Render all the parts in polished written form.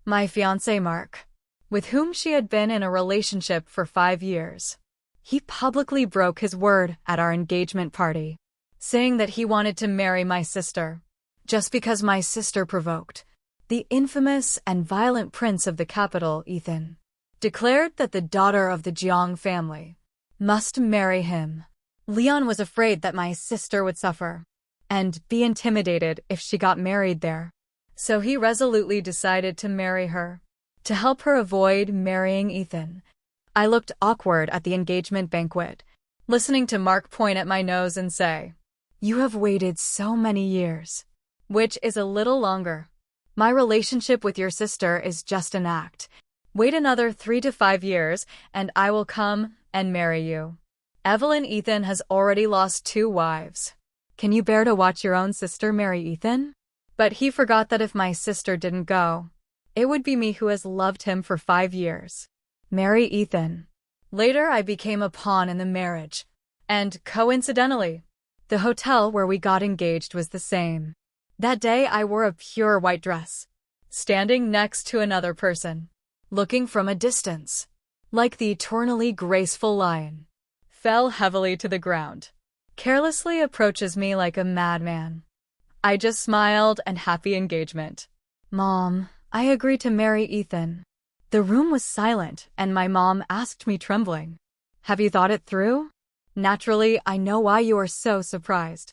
my fiancé Mark, with whom she had been in a relationship for 5 years. He publicly broke his word at our engagement party, saying that he wanted to marry my sister, just because my sister provoked. The infamous and violent prince of the capital, Ethan, declared that the daughter of the Jiang family must marry him. Leon was afraid that my sister would suffer and be intimidated if she got married there, so he resolutely decided to marry her. To help her avoid marrying Ethan, I looked awkward at the engagement banquet, listening to Mark point at my nose and say, "You have waited so many years," which is a little longer. "My relationship with your sister is just an act. Wait another 3 to 5 years, and I will come and marry you." Evelyn, Ethan has already lost 2 wives. Can you bear to watch your own sister marry Ethan? But he forgot that if my sister didn't go, it would be me who has loved him for 5 years. Marry Ethan. Later, I became a pawn in the marriage. And coincidentally, the hotel where we got engaged was the same. That day, I wore a pure white dress, standing next to another person, looking from a distance, like the eternally graceful lion, fell heavily to the ground, carelessly approaches me like a madman. I just smiled and happy engagement. "Mom, I agreed to marry Ethan." The room was silent, and my mom asked me trembling, "Have you thought it through?" Naturally, I know why you are so surprised.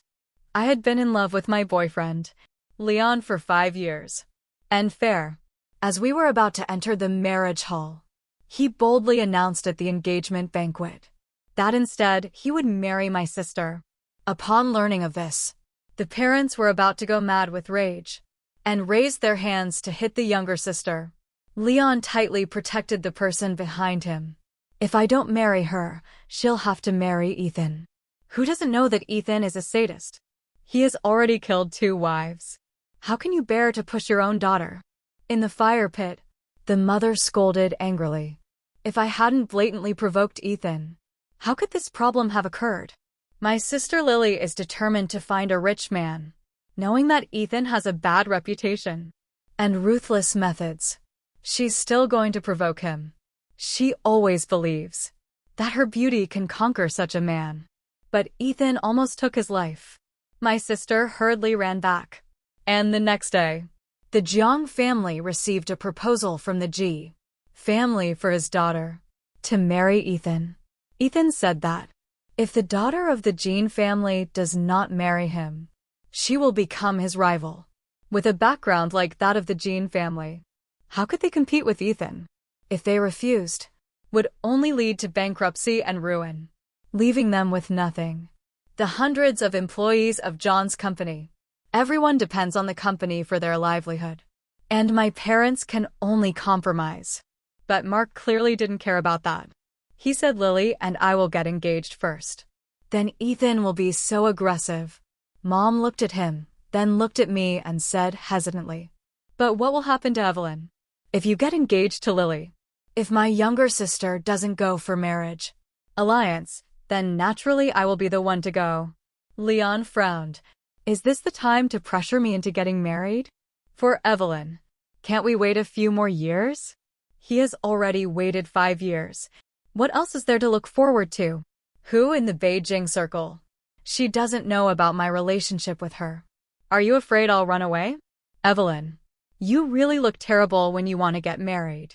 I had been in love with my boyfriend, Leon, for 5 years. And fair, as we were about to enter the marriage hall, he boldly announced at the engagement banquet that instead he would marry my sister. Upon learning of this, the parents were about to go mad with rage and raised their hands to hit the younger sister. Leon tightly protected the person behind him. "If I don't marry her, she'll have to marry Ethan." Who doesn't know that Ethan is a sadist? He has already killed 2 wives. How can you bear to push your own daughter? In the fire pit, the mother scolded angrily. If I hadn't blatantly provoked Ethan, how could this problem have occurred? My sister Lily is determined to find a rich man, knowing that Ethan has a bad reputation and ruthless methods. She's still going to provoke him. She always believes that her beauty can conquer such a man. But Ethan almost took his life. My sister hurriedly ran back. And the next day, the Jiang family received a proposal from the Ji family for his daughter to marry Ethan. Ethan said that if the daughter of the Ji family does not marry him, she will become his rival. With a background like that of the Ji family, how could they compete with Ethan? If they refused, would only lead to bankruptcy and ruin, leaving them with nothing. The hundreds of employees of John's company, everyone depends on the company for their livelihood. And my parents can only compromise. But Mark clearly didn't care about that. He said Lily and I will get engaged first. Then Ethan will be so aggressive. Mom looked at him, then looked at me and said hesitantly, "But what will happen to Evelyn if you get engaged to Lily? If my younger sister doesn't go for marriage alliance, then naturally I will be the one to go." Leon frowned. Is this the time to pressure me into getting married? For Evelyn, can't we wait a few more years? He has already waited 5 years. What else is there to look forward to? Who in the Beijing circle? She doesn't know about my relationship with her. Are you afraid I'll run away? Evelyn, you really look terrible when you want to get married.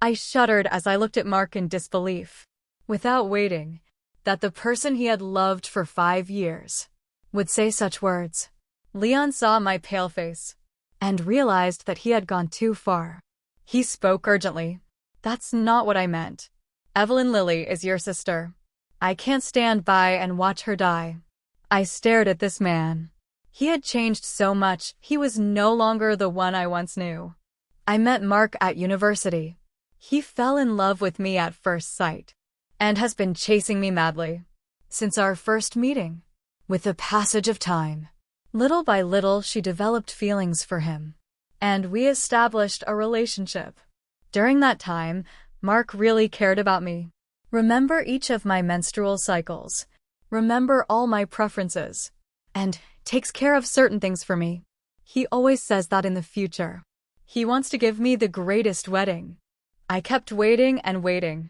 I shuddered as I looked at Mark in disbelief. Without waiting, that the person he had loved for 5 years would say such words. Leon saw my pale face and realized that he had gone too far. He spoke urgently. That's not what I meant. Evelyn Lily is your sister. I can't stand by and watch her die. I stared at this man. He had changed so much, he was no longer the one I once knew. I met Mark at university. He fell in love with me at first sight and has been chasing me madly since our first meeting. With the passage of time, little by little she developed feelings for him, and we established a relationship. During that time, Mark really cared about me. Remember each of my menstrual cycles, remember all my preferences, and takes care of certain things for me. He always says that in the future, He wants to give me the greatest wedding. I kept waiting and waiting.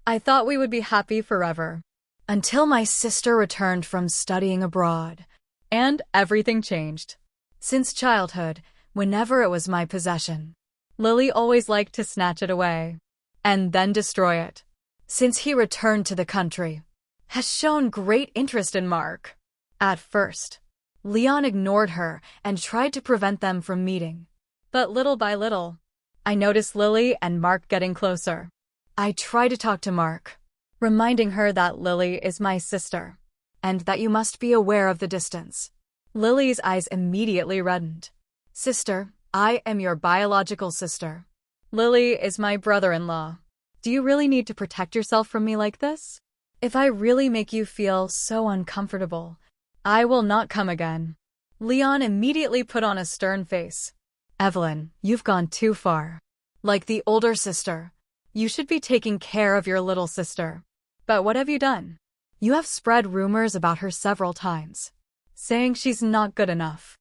I thought we would be happy forever. Until my sister returned from studying abroad. And everything changed. Since childhood, whenever it was my possession, Lily always liked to snatch it away. And then destroy it. Since he returned to the country, has shown great interest in Mark. At first, Leon ignored her and tried to prevent them from meeting. But little by little, I noticed Lily and Mark getting closer. I tried to talk to Mark, reminding her that Lily is my sister, and that you must be aware of the distance. Lily's eyes immediately reddened. Sister, I am your biological sister. Lily is my brother-in-law. Do you really need to protect yourself from me like this? If I really make you feel so uncomfortable, I will not come again. Leon immediately put on a stern face. Evelyn, you've gone too far. Like the older sister, you should be taking care of your little sister. But what have you done? You have spread rumors about her several times, saying she's not good enough.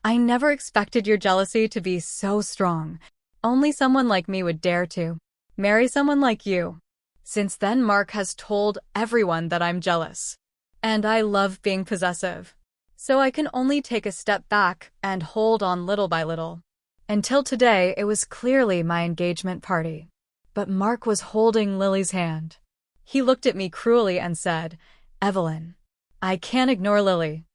I never expected your jealousy to be so strong. Only someone like me would dare to marry someone like you. Since then, Mark has told everyone that I'm jealous. And I love being possessive. So I can only take a step back and hold on little by little. Until today, it was clearly my engagement party. But Mark was holding Lily's hand. He looked at me cruelly and said, Evelyn, I can't ignore Lily.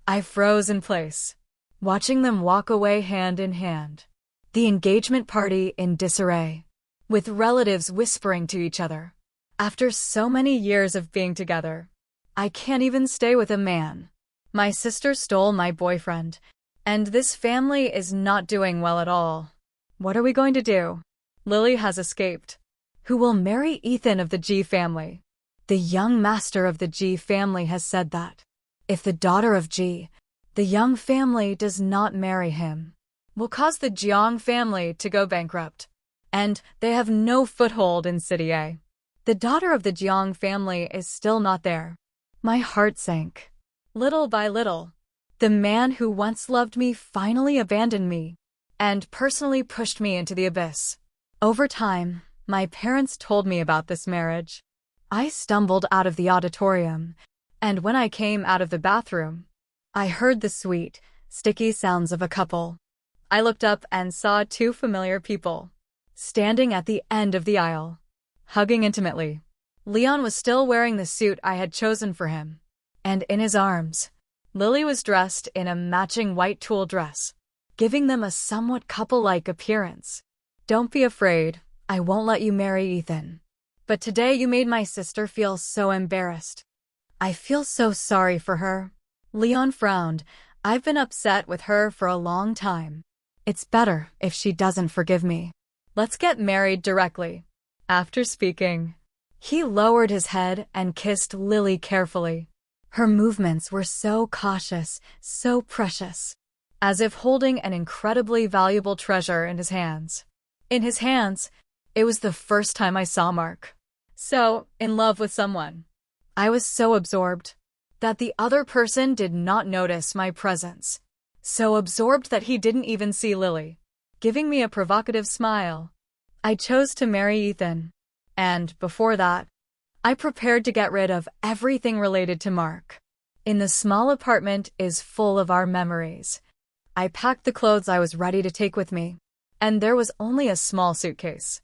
I froze in place, watching them walk away hand in hand. The engagement party in disarray, with relatives whispering to each other. After so many years of being together, I can't even stay with a man. My sister stole my boyfriend, and this family is not doing well at all. What are we going to do? Lily has escaped. Who will marry Ethan of the G family? The young master of the G family has said that if the daughter of G, the young family, does not marry him, will cause the Jiang family to go bankrupt, and they have no foothold in City A. The daughter of the Jiang family is still not there. My heart sank. Little by little, the man who once loved me finally abandoned me and personally pushed me into the abyss. Over time, my parents told me about this marriage. I stumbled out of the auditorium, and when I came out of the bathroom, I heard the sweet, sticky sounds of a couple. I looked up and saw two familiar people, standing at the end of the aisle, hugging intimately. Leon was still wearing the suit I had chosen for him, and in his arms, Lily was dressed in a matching white tulle dress, giving them a somewhat couple-like appearance. Don't be afraid, I won't let you marry Ethan. But today you made my sister feel so embarrassed. I feel so sorry for her. Leon frowned. I've been upset with her for a long time. It's better if she doesn't forgive me. Let's get married directly. After speaking, he lowered his head and kissed Lily carefully. Her movements were so cautious, so precious, as if holding an incredibly valuable treasure in his hands. In his hands, it was the first time I saw Mark so in love with someone. I was so absorbed that the other person did not notice my presence, so absorbed that he didn't even see Lily, giving me a provocative smile. I chose to marry Ethan, and before that, I prepared to get rid of everything related to Mark. In the small apartment is full of our memories. I packed the clothes I was ready to take with me, and there was only a small suitcase.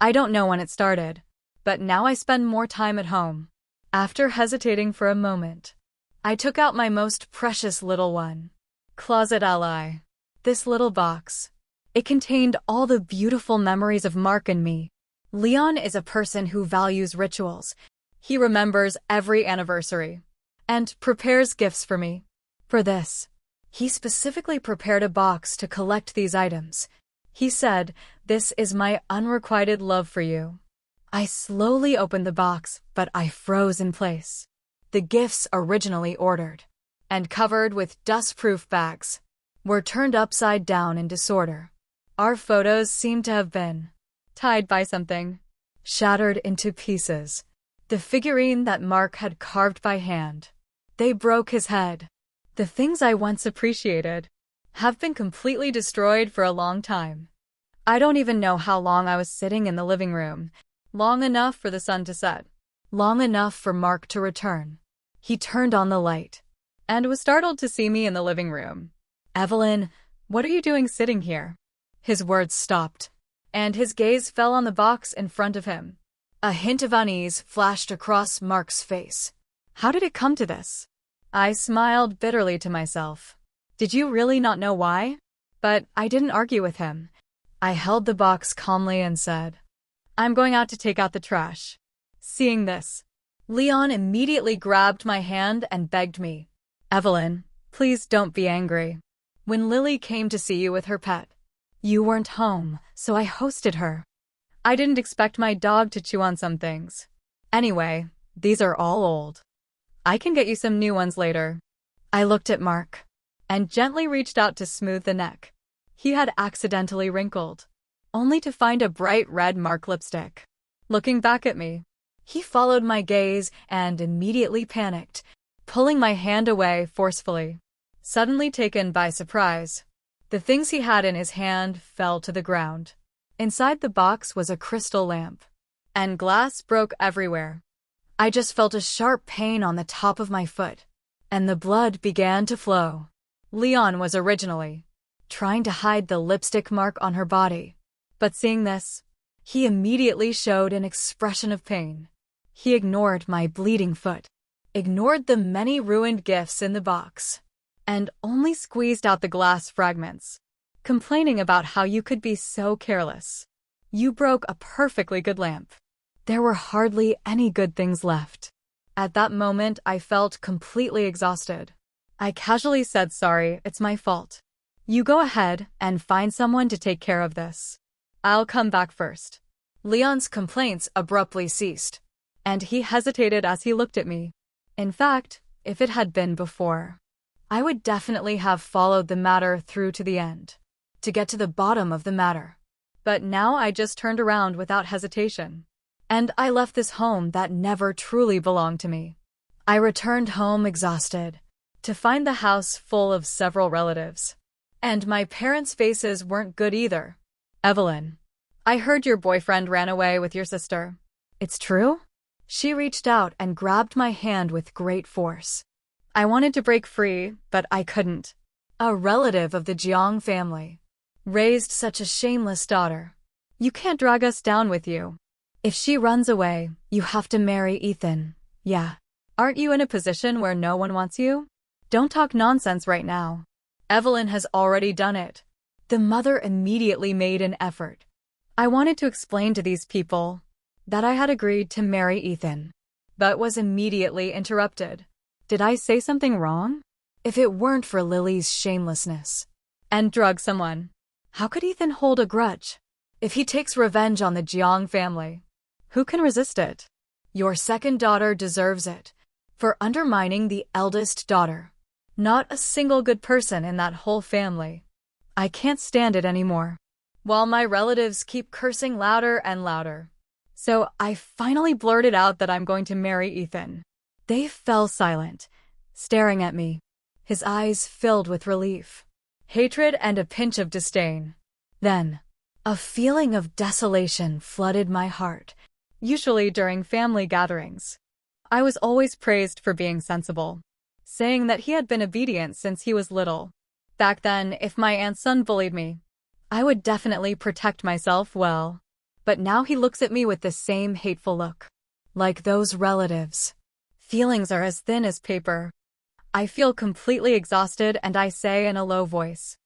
I don't know when it started, but now I spend more time at home. After hesitating for a moment, I took out my most precious little one, Closet Ally. This little box. It contained all the beautiful memories of Mark and me. Leon is a person who values rituals. He remembers every anniversary and prepares gifts for me. For this, he specifically prepared a box to collect these items. He said, "This is my unrequited love for you." I slowly opened the box, but I froze in place. The gifts originally ordered and covered with dust-proof bags were turned upside down in disorder. Our photos seemed to have been tied by something, shattered into pieces. The figurine that Mark had carved by hand. They broke his head. The things I once appreciated have been completely destroyed for a long time. I don't even know how long I was sitting in the living room. Long enough for the sun to set. Long enough for Mark to return. He turned on the light and was startled to see me in the living room. "Evelyn, what are you doing sitting here?" His words stopped, and his gaze fell on the box in front of him. A hint of unease flashed across Mark's face. How did it come to this? I smiled bitterly to myself. Did you really not know why? But I didn't argue with him. I held the box calmly and said, "I'm going out to take out the trash." Seeing this, Leon immediately grabbed my hand and begged me, "Evelyn, please don't be angry. When Lily came to see you with her pet, you weren't home, so I hosted her. I didn't expect my dog to chew on some things. Anyway, these are all old. I can get you some new ones later." I looked at Mark and gently reached out to smooth the neck he had accidentally wrinkled, only to find a bright red Mark lipstick. Looking back at me, he followed my gaze and immediately panicked, pulling my hand away forcefully. Suddenly taken by surprise, the things he had in his hand fell to the ground. Inside the box was a crystal lamp, and glass broke everywhere. I just felt a sharp pain on the top of my foot, and the blood began to flow. Leon was originally trying to hide the lipstick mark on her body, but seeing this, he immediately showed an expression of pain. He ignored my bleeding foot, ignored the many ruined gifts in the box, and only squeezed out the glass fragments, complaining about how you could be so careless. You broke a perfectly good lamp. There were hardly any good things left. At that moment, I felt completely exhausted. I casually said, "Sorry, it's my fault. You go ahead and find someone to take care of this. I'll come back first." Leon's complaints abruptly ceased, and he hesitated as he looked at me. In fact, if it had been before, I would definitely have followed the matter through to the end, to get to the bottom of the matter. But now I just turned around without hesitation, and I left this home that never truly belonged to me. I returned home exhausted, to find the house full of several relatives. And my parents' faces weren't good either. "Evelyn, I heard your boyfriend ran away with your sister. It's true?" She reached out and grabbed my hand with great force. I wanted to break free, but I couldn't. A relative of the Jiang family raised such a shameless daughter. You can't drag us down with you. If she runs away, you have to marry Ethan. Yeah. Aren't you in a position where no one wants you? Don't talk nonsense right now. Evelyn has already done it. The mother immediately made an effort. I wanted to explain to these people that I had agreed to marry Ethan, but was immediately interrupted. Did I say something wrong? If it weren't for Lily's shamelessness and drug someone, how could Ethan hold a grudge? If he takes revenge on the Jiang family, who can resist it? Your second daughter deserves it for undermining the eldest daughter. Not a single good person in that whole family. I can't stand it anymore. While my relatives keep cursing louder and louder. So I finally blurted out that I'm going to marry Ethan. They fell silent, staring at me, his eyes filled with relief, hatred, and a pinch of disdain. Then, a feeling of desolation flooded my heart. Usually during family gatherings, I was always praised for being sensible, saying that he had been obedient since he was little. Back then, if my aunt's son bullied me, I would definitely protect myself well. But now he looks at me with the same hateful look. Like those relatives. Feelings are as thin as paper. I feel completely exhausted and I say in a low voice,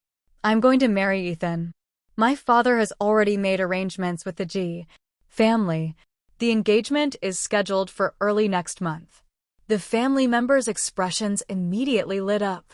"I'm going to marry Ethan. My father has already made arrangements with the G family. The engagement is scheduled for early next month." The family members' expressions immediately lit up,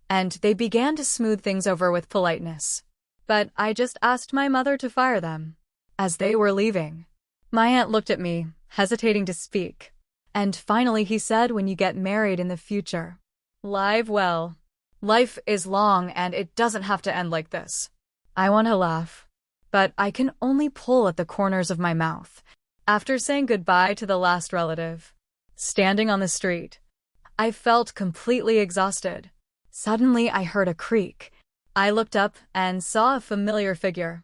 and they began to smooth things over with politeness. But I just asked my mother to fire them. As they were leaving, my aunt looked at me, hesitating to speak. And finally he said, "When you get married in the future, live well. Life is long and it doesn't have to end like this." I want to laugh, but I can only pull at the corners of my mouth. After saying goodbye to the last relative, standing on the street, I felt completely exhausted. Suddenly I heard a creak. I looked up and saw a familiar figure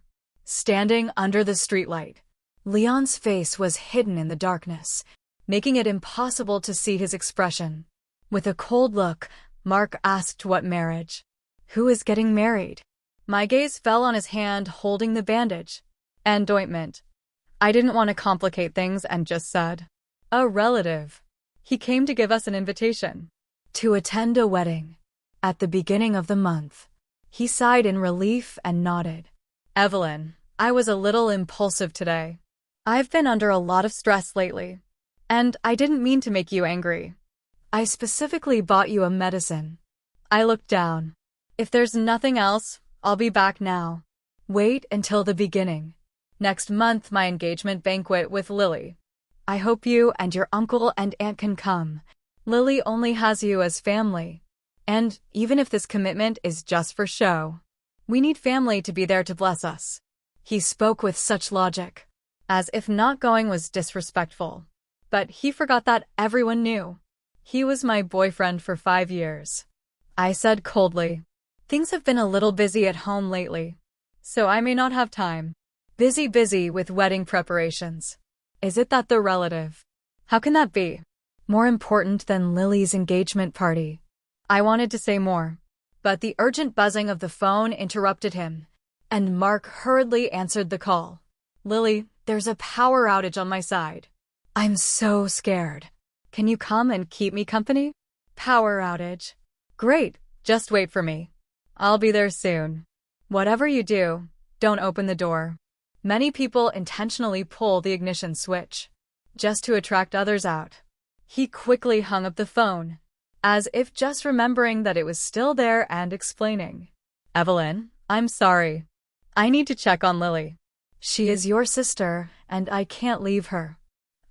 Standing under the streetlight, Leon's face was hidden in the darkness, making it impossible to see his expression. With a cold look, Mark asked what marriage. Who is getting married? My gaze fell on his hand holding the bandage and ointment. I didn't want to complicate things and just said, a relative. He came to give us an invitation to attend a wedding at the beginning of the month. He sighed in relief and nodded. Evelyn, I was a little impulsive today. I've been under a lot of stress lately, and I didn't mean to make you angry. I specifically bought you a medicine. I looked down. If there's nothing else, I'll be back now. Wait until the beginning. Next month, my engagement banquet with Lily. I hope you and your uncle and aunt can come. Lily only has you as family. And even if this commitment is just for show, we need family to be there to bless us. He spoke with such logic, as if not going was disrespectful. But he forgot that everyone knew. He was my boyfriend for 5 years. I said coldly, things have been a little busy at home lately, so I may not have time. Busy with wedding preparations. Is it that the relative? How can that be? More important than Lily's engagement party. I wanted to say more, but the urgent buzzing of the phone interrupted him, and Mark hurriedly answered the call. Lily, there's a power outage on my side. I'm so scared. Can you come and keep me company? Power outage. Great, just wait for me. I'll be there soon. Whatever you do, don't open the door. Many people intentionally pull the ignition switch, just to attract others out. He quickly hung up the phone, as if just remembering that it was still there and explaining. Evelyn, I'm sorry. I need to check on Lily. She is your sister, and I can't leave her.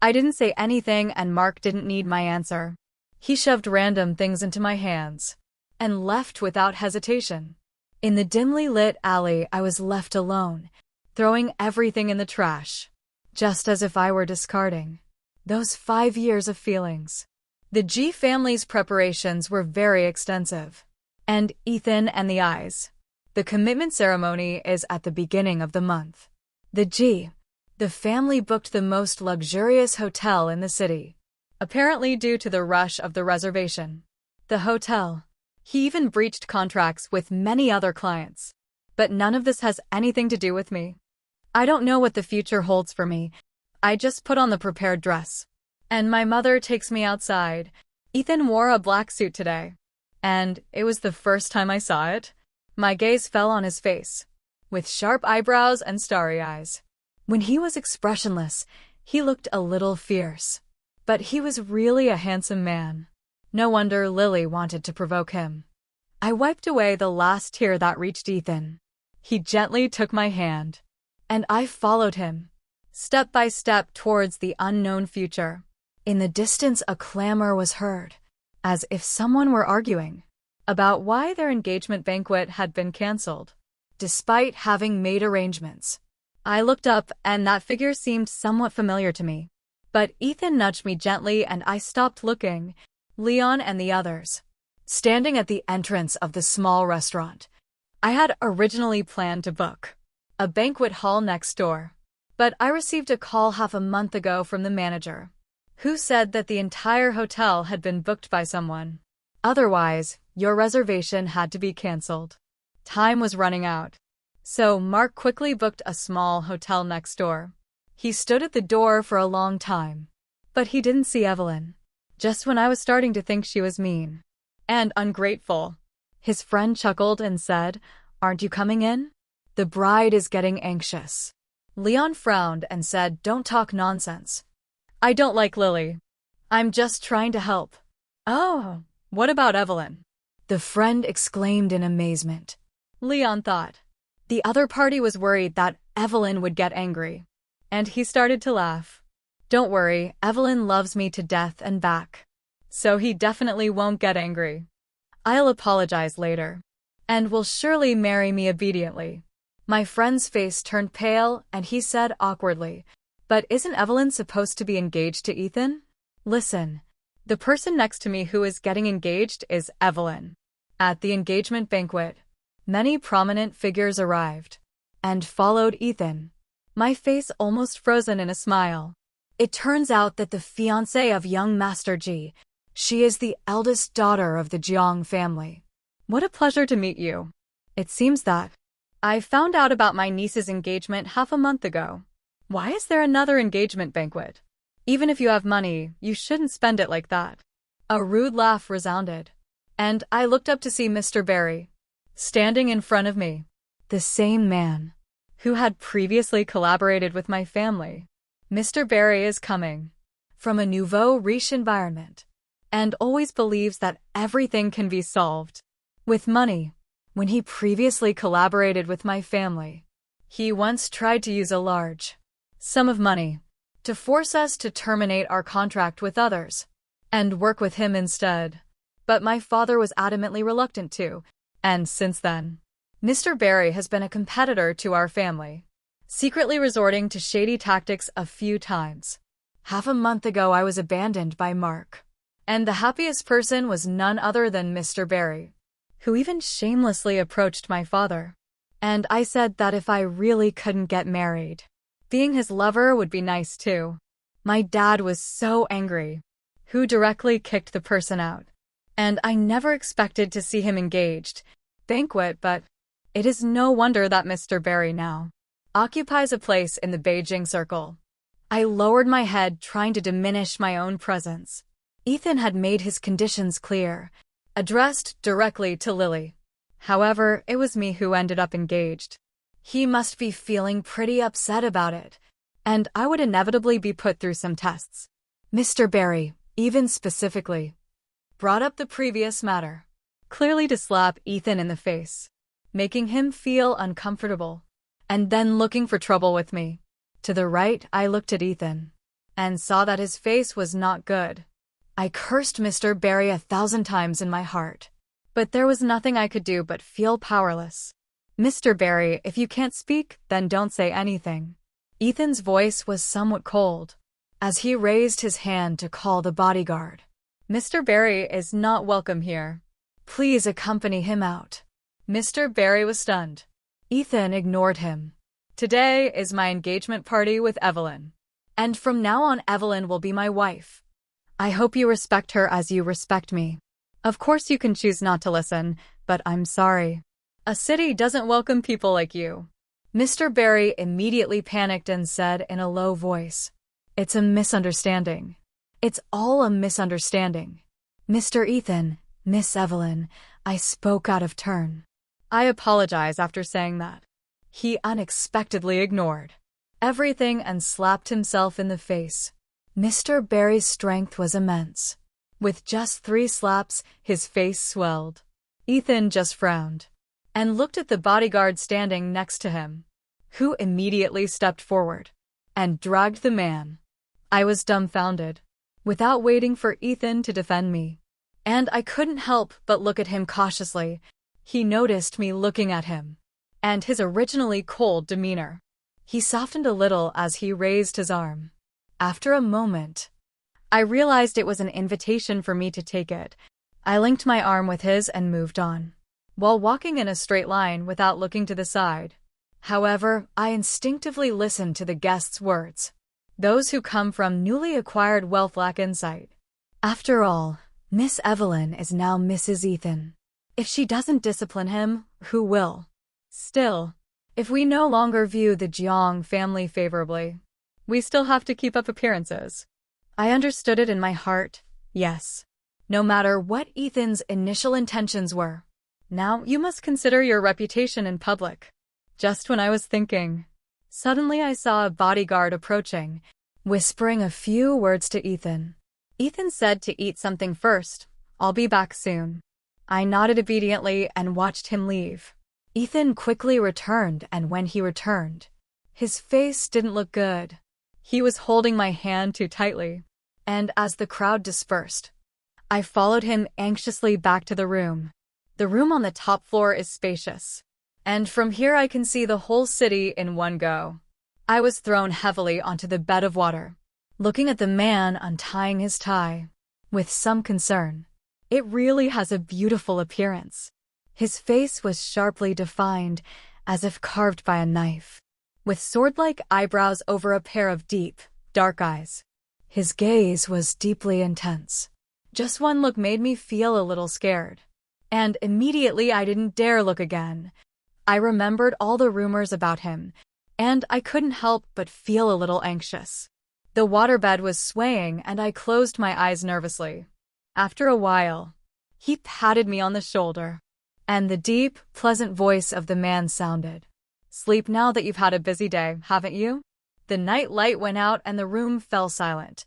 I didn't say anything and Mark didn't need my answer. He shoved random things into my hands and left without hesitation. In the dimly lit alley, I was left alone, throwing everything in the trash, just as if I were discarding those 5 years of feelings. The G family's preparations were very extensive, and Ethan and the I's. The commitment ceremony is at the beginning of the month. The family booked the most luxurious hotel in the city, apparently due to the rush of the reservation. The hotel. He even breached contracts with many other clients. But none of this has anything to do with me. I don't know what the future holds for me. I just put on the prepared dress. And my mother takes me outside. Ethan wore a black suit today. And it was the first time I saw it. My gaze fell on his face, with sharp eyebrows and starry eyes. When he was expressionless, he looked a little fierce. But he was really a handsome man. No wonder Lily wanted to provoke him. I wiped away the last tear that reached Ethan. He gently took my hand, and I followed him, step by step towards the unknown future. In the distance, a clamor was heard, as if someone were arguing about why their engagement banquet had been canceled, despite having made arrangements. I looked up, and that figure seemed somewhat familiar to me. But Ethan nudged me gently, and I stopped looking. Leon and the others, standing at the entrance of the small restaurant. I had originally planned to book a banquet hall next door, but I received a call half a month ago from the manager, who said that the entire hotel had been booked by someone. Otherwise, your reservation had to be canceled. Time was running out. So Mark quickly booked a small hotel next door. He stood at the door for a long time, but he didn't see Evelyn. Just when I was starting to think she was mean and ungrateful, his friend chuckled and said, "Aren't you coming in? The bride is getting anxious." Leon frowned and said, "Don't talk nonsense. I don't like Lily. I'm just trying to help." "Oh, what about Evelyn?" the friend exclaimed in amazement. Leon thought the other party was worried that Evelyn would get angry, and he started to laugh. "Don't worry, Evelyn loves me to death and back, so he definitely won't get angry. I'll apologize later, and will surely marry me obediently." My friend's face turned pale, and he said awkwardly, "But isn't Evelyn supposed to be engaged to Ethan?" "Listen, the person next to me who is getting engaged is Evelyn." At the engagement banquet, many prominent figures arrived. and followed Ethan, my face almost frozen in a smile. It turns out that the fiancé of young Master Ji, she is the eldest daughter of the Jiang family. What a pleasure to meet you. It seems that I found out about my niece's engagement half a month ago. Why is there another engagement banquet? Even if you have money, you shouldn't spend it like that. A rude laugh resounded, and I looked up to see Mr. Barry, standing in front of me. The same man who had previously collaborated with my family. Mr. Barry is coming from a nouveau riche environment and always believes that everything can be solved with money. When he previously collaborated with my family, he once tried to use a large sum of money to force us to terminate our contract with others and work with him instead. But my father was adamantly reluctant to, and since then, Mr. Barry has been a competitor to our family, secretly resorting to shady tactics a few times. Half a month ago I was abandoned by Mark, and the happiest person was none other than Mr. Barry, who even shamelessly approached my father. And I said that if I really couldn't get married, being his lover would be nice too. My dad was so angry, who directly kicked the person out. And I never expected to see him engaged. Banquet, but it is no wonder that Mr. Barry now occupies a place in the Beijing circle. I lowered my head, trying to diminish my own presence. Ethan had made his conditions clear, addressed directly to Lily. However, it was me who ended up engaged. He must be feeling pretty upset about it, and I would inevitably be put through some tests. Mr. Barry, even specifically, brought up the previous matter, clearly to slap Ethan in the face, making him feel uncomfortable, and then looking for trouble with me. To the right, I looked at Ethan and saw that his face was not good. I cursed Mr. Barry 1,000 times in my heart, but there was nothing I could do but feel powerless. Mr. Barry, if you can't speak, then don't say anything. Ethan's voice was somewhat cold as he raised his hand to call the bodyguard. Mr. Barry is not welcome here. Please accompany him out. Mr. Barry was stunned. Ethan ignored him. Today is my engagement party with Evelyn, and from now on Evelyn will be my wife. I hope you respect her as you respect me. Of course you can choose not to listen, but I'm sorry. A city doesn't welcome people like you. Mr. Barry immediately panicked and said in a low voice, "It's a misunderstanding. It's all a misunderstanding. Mr. Ethan, Miss Evelyn," I spoke out of turn. I apologize after saying that. He unexpectedly ignored everything and slapped himself in the face. Mr. Barry's strength was immense. With just 3 slaps, his face swelled. Ethan just frowned and looked at the bodyguard standing next to him, who immediately stepped forward and dragged the man. I was dumbfounded, without waiting for Ethan to defend me, and I couldn't help but look at him cautiously. He noticed me looking at him, and his originally cold demeanor. He softened a little as he raised his arm. After a moment, I realized it was an invitation for me to take it. I linked my arm with his and moved on, while walking in a straight line without looking to the side. However, I instinctively listened to the guest's words. Those who come from newly acquired wealth lack insight. After all, Miss Evelyn is now Mrs. Ethan. If she doesn't discipline him, who will? Still, if we no longer view the Jiang family favorably, we still have to keep up appearances. I understood it in my heart, yes. No matter what Ethan's initial intentions were. Now you must consider your reputation in public. Just when I was thinking, suddenly I saw a bodyguard approaching, whispering a few words to Ethan. Ethan said to eat something first. I'll be back soon. I nodded obediently and watched him leave. Ethan quickly returned, and when he returned, his face didn't look good. He was holding my hand too tightly, and as the crowd dispersed, I followed him anxiously back to the room. The room on the top floor is spacious, and from here I can see the whole city in one go. I was thrown heavily onto the bed of water, looking at the man untying his tie, with some concern. It really has a beautiful appearance. His face was sharply defined, as if carved by a knife, with sword-like eyebrows over a pair of deep, dark eyes. His gaze was deeply intense. Just one look made me feel a little scared. And immediately I didn't dare look again. I remembered all the rumors about him, and I couldn't help but feel a little anxious. The waterbed was swaying and I closed my eyes nervously. After a while, he patted me on the shoulder, and the deep, pleasant voice of the man sounded. "Sleep now that you've had a busy day, haven't you?" The night light went out and the room fell silent.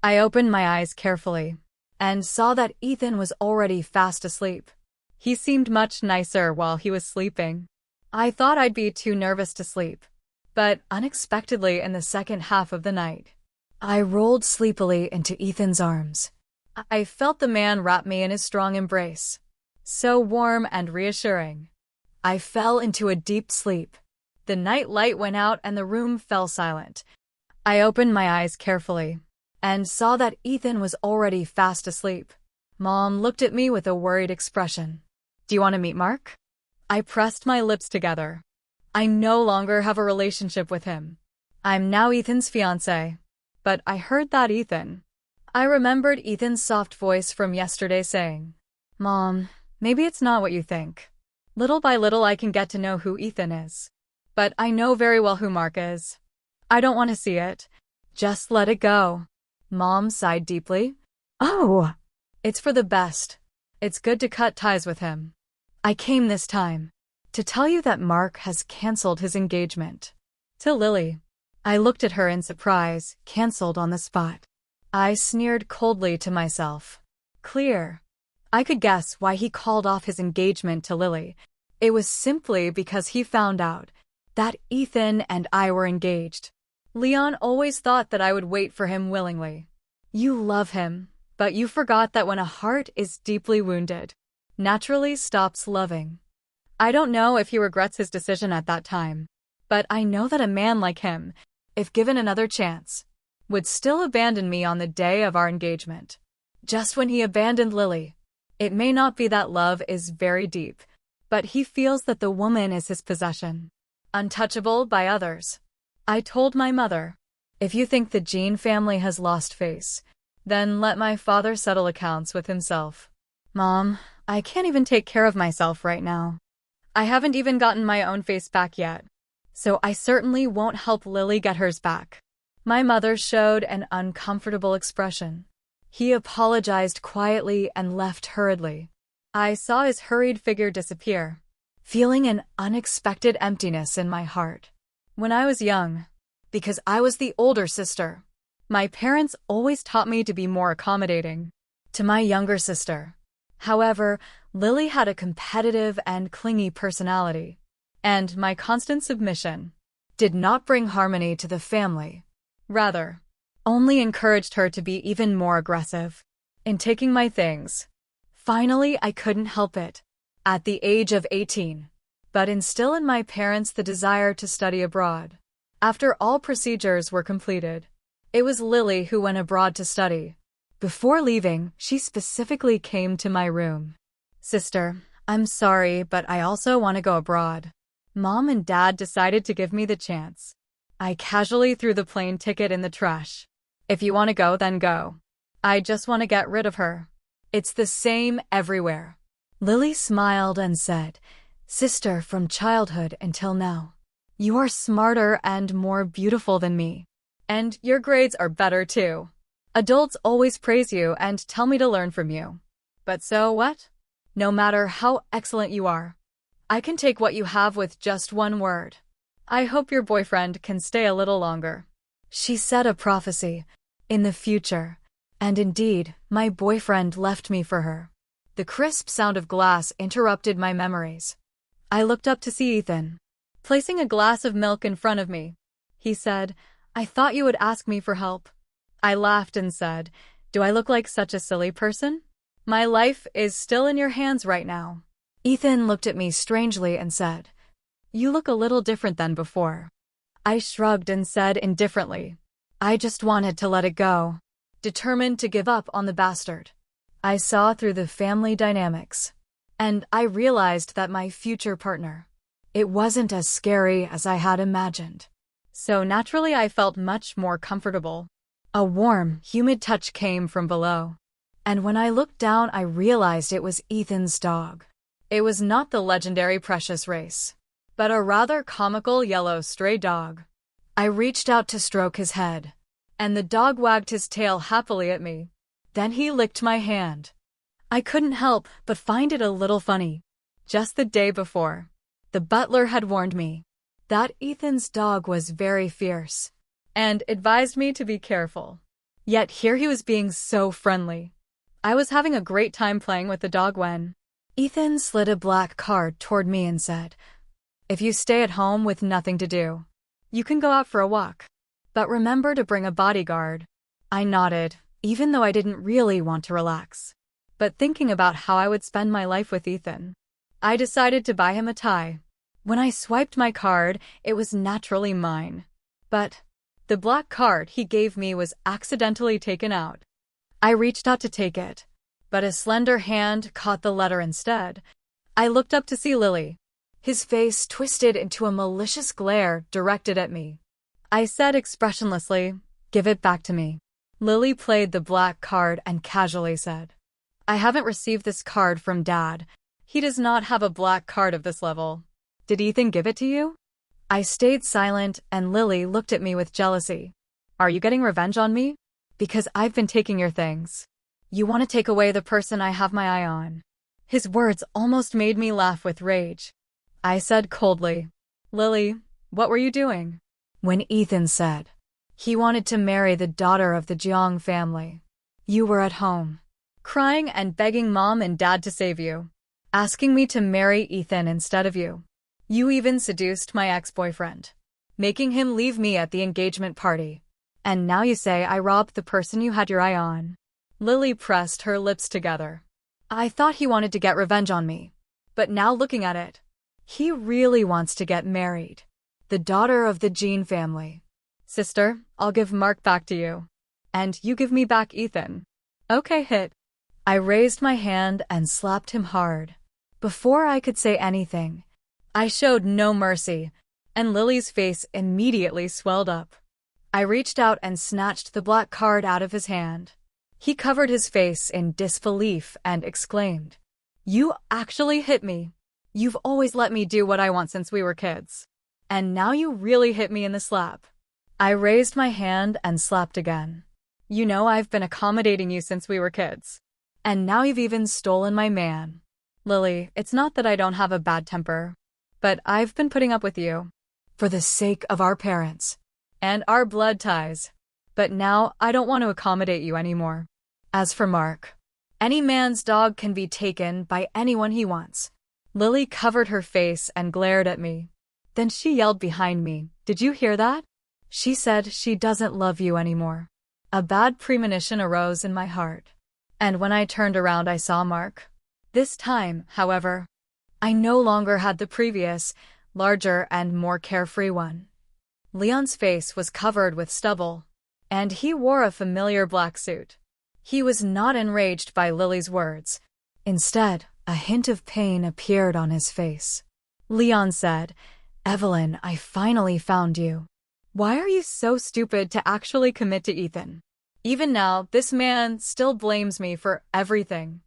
I opened my eyes carefully and saw that Ethan was already fast asleep. He seemed much nicer while he was sleeping. I thought I'd be too nervous to sleep, but unexpectedly in the second half of the night, I rolled sleepily into Ethan's arms. I felt the man wrap me in his strong embrace, so warm and reassuring. I fell into a deep sleep. The night light went out and the room fell silent. I opened my eyes carefully and saw that Ethan was already fast asleep. Mom looked at me with a worried expression. "Do you want to meet Mark?" I pressed my lips together. I no longer have a relationship with him. I'm now Ethan's fiancé. But I heard that Ethan. I remembered Ethan's soft voice from yesterday saying, "Mom, maybe it's not what you think. Little by little I can get to know who Ethan is. But I know very well who Mark is. I don't want to see it. Just let it go." Mom sighed deeply. "Oh, it's for the best. It's good to cut ties with him. I came this time to tell you that Mark has canceled his engagement to Lily." I looked at her in surprise. Canceled on the spot. I sneered coldly to myself. Clear. I could guess why he called off his engagement to Lily. It was simply because he found out that Ethan and I were engaged. Leon always thought that I would wait for him willingly. You love him, but you forgot that when a heart is deeply wounded, naturally stops loving. I don't know if he regrets his decision at that time, but I know that a man like him, if given another chance, would still abandon me on the day of our engagement. Just when he abandoned Lily. It may not be that love is very deep, but he feels that the woman is his possession, untouchable by others. I told my mother, "If you think the Jean family has lost face, then let my father settle accounts with himself." Mom, I can't even take care of myself right now. I haven't even gotten my own face back yet, so I certainly won't help Lily get hers back. My mother showed an uncomfortable expression. He apologized quietly and left hurriedly. I saw his hurried figure disappear, feeling an unexpected emptiness in my heart. When I was young, because I was the older sister, my parents always taught me to be more accommodating to my younger sister. However, Lily had a competitive and clingy personality, and my constant submission did not bring harmony to the family. Rather, only encouraged her to be even more aggressive in taking my things. Finally, I couldn't help it, at the age of 18, but instill in my parents the desire to study abroad. After all procedures were completed, it was Lily who went abroad to study. Before leaving, she specifically came to my room. "Sister, I'm sorry, but I also want to go abroad. Mom and Dad decided to give me the chance." I casually threw the plane ticket in the trash. "If you want to go, then go. I just want to get rid of her. It's the same everywhere." Lily smiled and said, "Sister, from childhood until now, you are smarter and more beautiful than me. And your grades are better too. Adults always praise you and tell me to learn from you. But so what? No matter how excellent you are, I can take what you have with just one word. I hope your boyfriend can stay a little longer." She said a prophecy in the future, and indeed, my boyfriend left me for her. The crisp sound of glass interrupted my memories. I looked up to see Ethan, placing a glass of milk in front of me. He said, "I thought you would ask me for help." I laughed and said, "Do I look like such a silly person? My life is still in your hands right now." Ethan looked at me strangely and said, "You look a little different than before." I shrugged and said indifferently, "I just wanted to let it go," determined to give up on the bastard. I saw through the family dynamics, and I realized that my future partner It wasn't as scary as I had imagined. So naturally I felt much more comfortable. A warm, humid touch came from below. And when I looked down, I realized it was Ethan's dog. It was not the legendary Precious race, but a rather comical yellow stray dog. I reached out to stroke his head, and the dog wagged his tail happily at me. Then he licked my hand. I couldn't help but find it a little funny. Just the day before, the butler had warned me that Ethan's dog was very fierce and advised me to be careful. Yet here he was being so friendly. I was having a great time playing with the dog when Ethan slid a black card toward me and said, "If you stay at home with nothing to do, you can go out for a walk. But remember to bring a bodyguard." I nodded, even though I didn't really want to relax. But thinking about how I would spend my life with Ethan, I decided to buy him a tie. When I swiped my card, it was naturally mine. But the black card he gave me was accidentally taken out. I reached out to take it, but a slender hand caught the letter instead. I looked up to see Lily, his face twisted into a malicious glare directed at me. I said expressionlessly, "Give it back to me." Lily played the black card and casually said, "I haven't received this card from Dad. He does not have a black card of this level. Did Ethan give it to you?" I stayed silent and Lily looked at me with jealousy. "Are you getting revenge on me? Because I've been taking your things. You want to take away the person I have my eye on." His words almost made me laugh with rage. I said coldly, "Lily, what were you doing?" When Ethan said he wanted to marry the daughter of the Jiang family, you were at home, crying and begging Mom and Dad to save you, asking me to marry Ethan instead of you. You even seduced my ex-boyfriend, making him leave me at the engagement party. And now you say I robbed the person you had your eye on. Lily pressed her lips together. I thought he wanted to get revenge on me. But now looking at it, he really wants to get married. The daughter of the Jean family. Sister, I'll give Mark back to you. And you give me back Ethan. Okay, hit. I raised my hand and slapped him hard. Before I could say anything, I showed no mercy, and Lily's face immediately swelled up. I reached out and snatched the black card out of his hand. He covered his face in disbelief and exclaimed, "You actually hit me. You've always let me do what I want since we were kids. And now you really hit me in the slap." I raised my hand and slapped again. "You know I've been accommodating you since we were kids. And now you've even stolen my man. Lily, it's not that I don't have a bad temper, but I've been putting up with you for the sake of our parents and our blood ties. But now I don't want to accommodate you anymore. As for Mark, any man's dog can be taken by anyone he wants." Lily covered her face and glared at me. Then she yelled behind me, "Did you hear that? She said she doesn't love you anymore." A bad premonition arose in my heart. And when I turned around, I saw Mark. This time, however, I no longer had the previous, larger and more carefree one. Leon's face was covered with stubble, and he wore a familiar black suit. He was not enraged by Lily's words. Instead, a hint of pain appeared on his face. Leon said, "Evelyn, I finally found you. Why are you so stupid to actually commit to Ethan? Even now, this man still blames me for everything."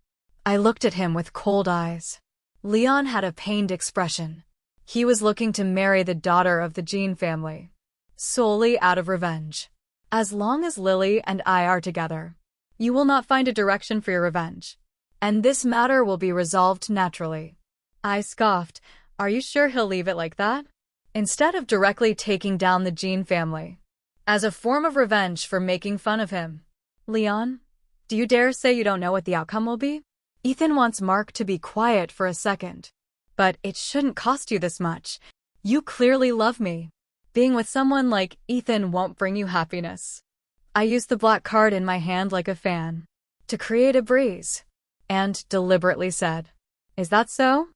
I looked at him with cold eyes. Leon had a pained expression. He was looking to marry the daughter of the Jean family, solely out of revenge. As long as Lily and I are together, you will not find a direction for your revenge, and this matter will be resolved naturally. I scoffed. Are you sure he'll leave it like that? Instead of directly taking down the Jean family, as a form of revenge for making fun of him. Leon, do you dare say you don't know what the outcome will be? Ethan wants Mark to be quiet for a second. But it shouldn't cost you this much. You clearly love me. Being with someone like Ethan won't bring you happiness. I used the black card in my hand like a fan to create a breeze, and deliberately said, "Is that so?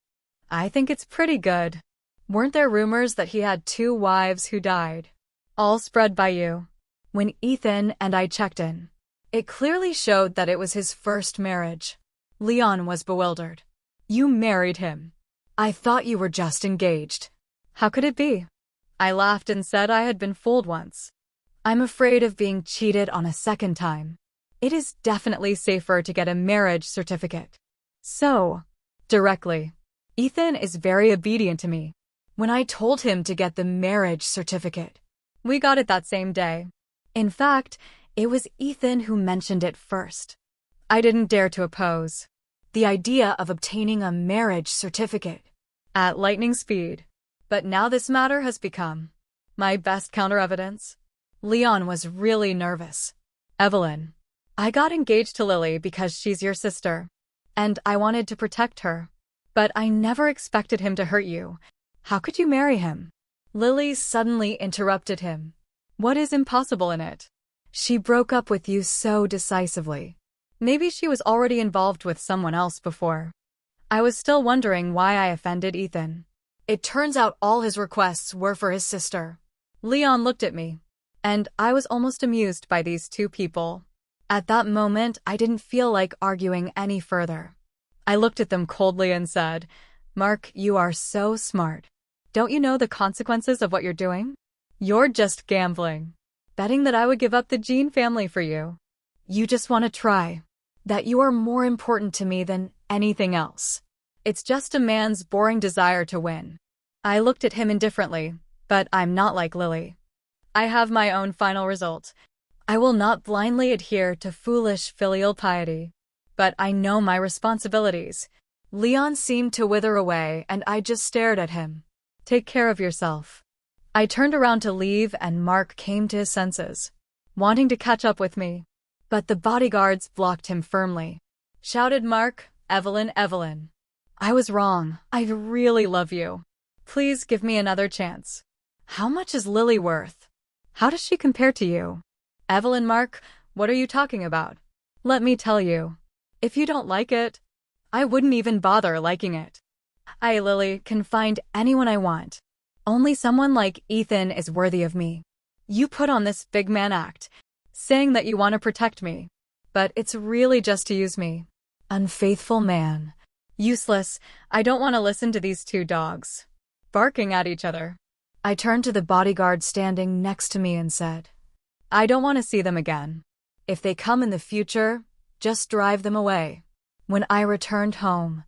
I think it's pretty good. Weren't there rumors that he had 2 wives who died? All spread by you." When Ethan and I checked in, it clearly showed that it was his first marriage. Leon was bewildered. "You married him? I thought you were just engaged." How could it be? I laughed and said I had been fooled once. I'm afraid of being cheated on a second time. It is definitely safer to get a marriage certificate. So, directly, Ethan is very obedient to me. When I told him to get the marriage certificate, we got it that same day. In fact, it was Ethan who mentioned it first. I didn't dare to oppose. The idea of obtaining a marriage certificate at lightning speed. But now this matter has become my best counter-evidence. Leon was really nervous. Evelyn, I got engaged to Lily because she's your sister, and I wanted to protect her. But I never expected him to hurt you. How could you marry him? Lily suddenly interrupted him. What is impossible in it? She broke up with you so decisively. Maybe she was already involved with someone else before. I was still wondering why I offended Ethan. It turns out all his requests were for his sister. Leon looked at me, and I was almost amused by these two people. At that moment, I didn't feel like arguing any further. I looked at them coldly and said, Mark, you are so smart. Don't you know the consequences of what you're doing? You're just gambling. Betting that I would give up the Jean family for you. You just want to try. That you are more important to me than anything else. It's just a man's boring desire to win. I looked at him indifferently, but I'm not like Lily. I have my own final result. I will not blindly adhere to foolish filial piety. But I know my responsibilities. Leon seemed to wither away, and I just stared at him. Take care of yourself. I turned around to leave, and Mark came to his senses, wanting to catch up with me. But the bodyguards blocked him firmly. Shouted Mark, Evelyn, Evelyn. I was wrong. I really love you. Please give me another chance. How much is Lily worth? How does she compare to you? Evelyn, Mark, what are you talking about? Let me tell you. If you don't like it, I wouldn't even bother liking it. I, Lily, can find anyone I want. Only someone like Ethan is worthy of me. You put on this big man act, saying that you want to protect me. But it's really just to use me. Unfaithful man. Useless. I don't want to listen to these two dogs barking at each other. I turned to the bodyguard standing next to me and said, I don't want to see them again. If they come in the future, just drive them away. When I returned home,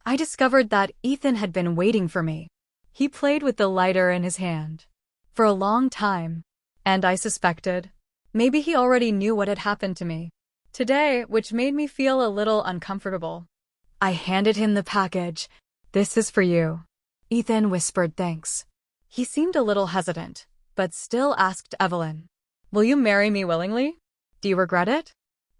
I discovered that Ethan had been waiting for me. He played with the lighter in his hand for a long time, and I suspected maybe he already knew what had happened to me today, which made me feel a little uncomfortable. I handed him the package. This is for you. Ethan whispered thanks. He seemed a little hesitant, but still asked Evelyn, Will you marry me willingly? Do you regret it?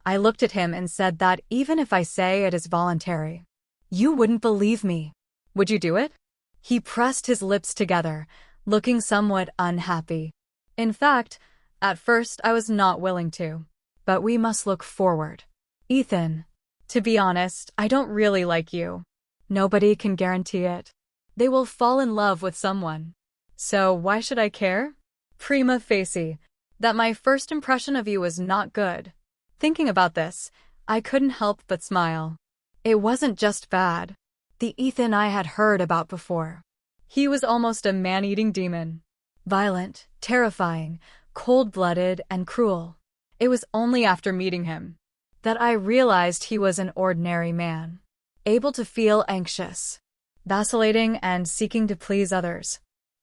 I looked at him and said that even if I say it is voluntary, you wouldn't believe me. Would you do it? He pressed his lips together, looking somewhat unhappy. In fact, at first I was not willing to. But we must look forward. Ethan, to be honest, I don't really like you. Nobody can guarantee it. They will fall in love with someone. So why should I care? Prima facie, that my first impression of you was not good. Thinking about this, I couldn't help but smile. It wasn't just bad. The Ethan I had heard about before. He was almost a man-eating demon. Violent, terrifying, cold-blooded, and cruel. It was only after meeting him that I realized he was an ordinary man, able to feel anxious, vacillating, and seeking to please others.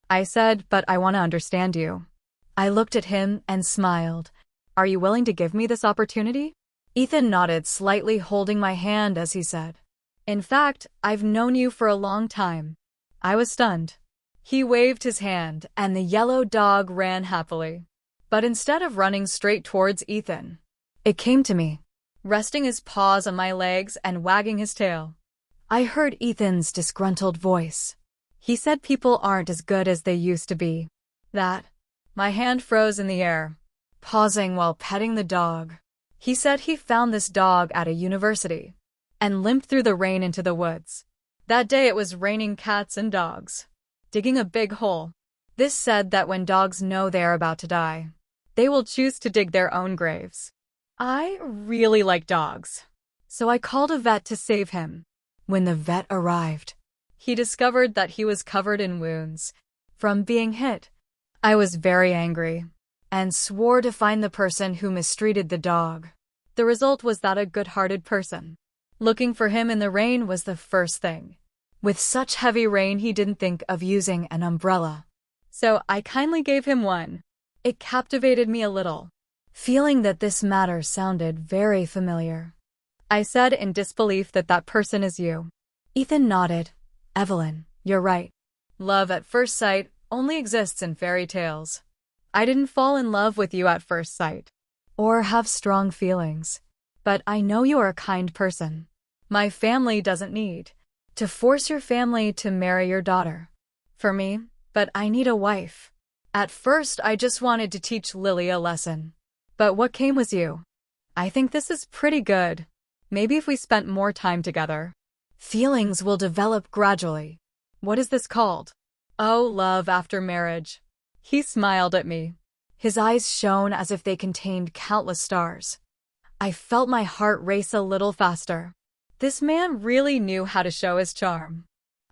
I said, but I want to understand you. I looked at him and smiled. Are you willing to give me this opportunity? Ethan nodded slightly, holding my hand as he said, In fact, I've known you for a long time. I was stunned. He waved his hand, and the yellow dog ran happily. But instead of running straight towards Ethan, it came to me, resting his paws on my legs and wagging his tail. I heard Ethan's disgruntled voice. He said people aren't as good as they used to be. My hand froze in the air, pausing while petting the dog. He said he found this dog at a university and limped through the rain into the woods. That day it was raining cats and dogs, digging a big hole. This said that when dogs know they are about to die, they will choose to dig their own graves. I really like dogs, so I called a vet to save him. When the vet arrived, he discovered that he was covered in wounds from being hit. I was very angry and swore to find the person who mistreated the dog. The result was that a good-hearted person looking for him in the rain was the first thing. With such heavy rain, he didn't think of using an umbrella. So I kindly gave him one. It captivated me a little, feeling that this matter sounded very familiar. I said in disbelief that that person is you. Ethan nodded. Evelyn, you're right. Love at first sight only exists in fairy tales. I didn't fall in love with you at first sight, or have strong feelings. But I know you are a kind person. My family doesn't need to force your family to marry your daughter for me, but I need a wife. At first, I just wanted to teach Lily a lesson. But what came was you. I think this is pretty good. Maybe if we spent more time together, feelings will develop gradually. What is this called? Oh, love after marriage. He smiled at me. His eyes shone as if they contained countless stars. I felt my heart race a little faster. This man really knew how to show his charm.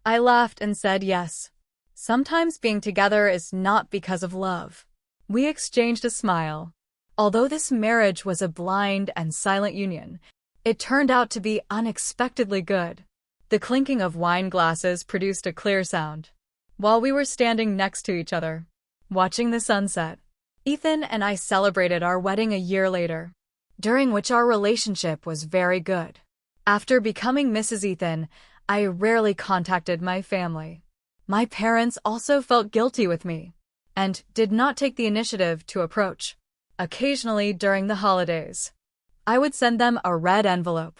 I laughed and said yes. Sometimes being together is not because of love. We exchanged a smile. Although this marriage was a blind and silent union, it turned out to be unexpectedly good. The clinking of wine glasses produced a clear sound while we were standing next to each other, watching the sunset. Ethan and I celebrated our wedding a year later, during which our relationship was very good. After becoming Mrs. Ethan, I rarely contacted my family. My parents also felt guilty with me and did not take the initiative to approach. Occasionally during the holidays, I would send them a red envelope.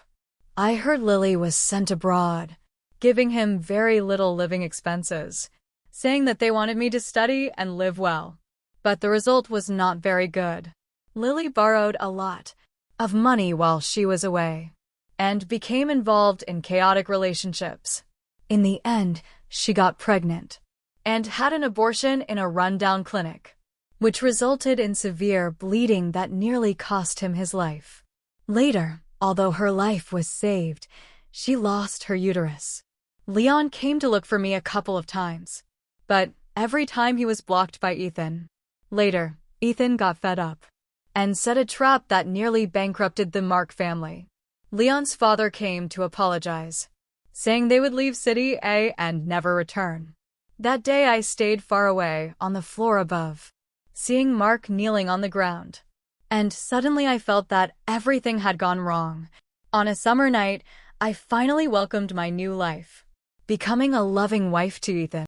I heard Lily was sent abroad, giving him very little living expenses, saying that they wanted me to study and live well. But the result was not very good. Lily borrowed a lot of money while she was away and became involved in chaotic relationships. In the end, she got pregnant and had an abortion in a rundown clinic, which resulted in severe bleeding that nearly cost him his life. Later, although her life was saved, she lost her uterus. Leon came to look for me a couple of times, but every time he was blocked by Ethan. Later, Ethan got fed up and set a trap that nearly bankrupted the Mark family. Leon's father came to apologize, saying they would leave City A and never return. That day I stayed far away on the floor above, seeing Mark kneeling on the ground. And suddenly I felt that everything had gone wrong. On a summer night, I finally welcomed my new life, becoming a loving wife to Ethan.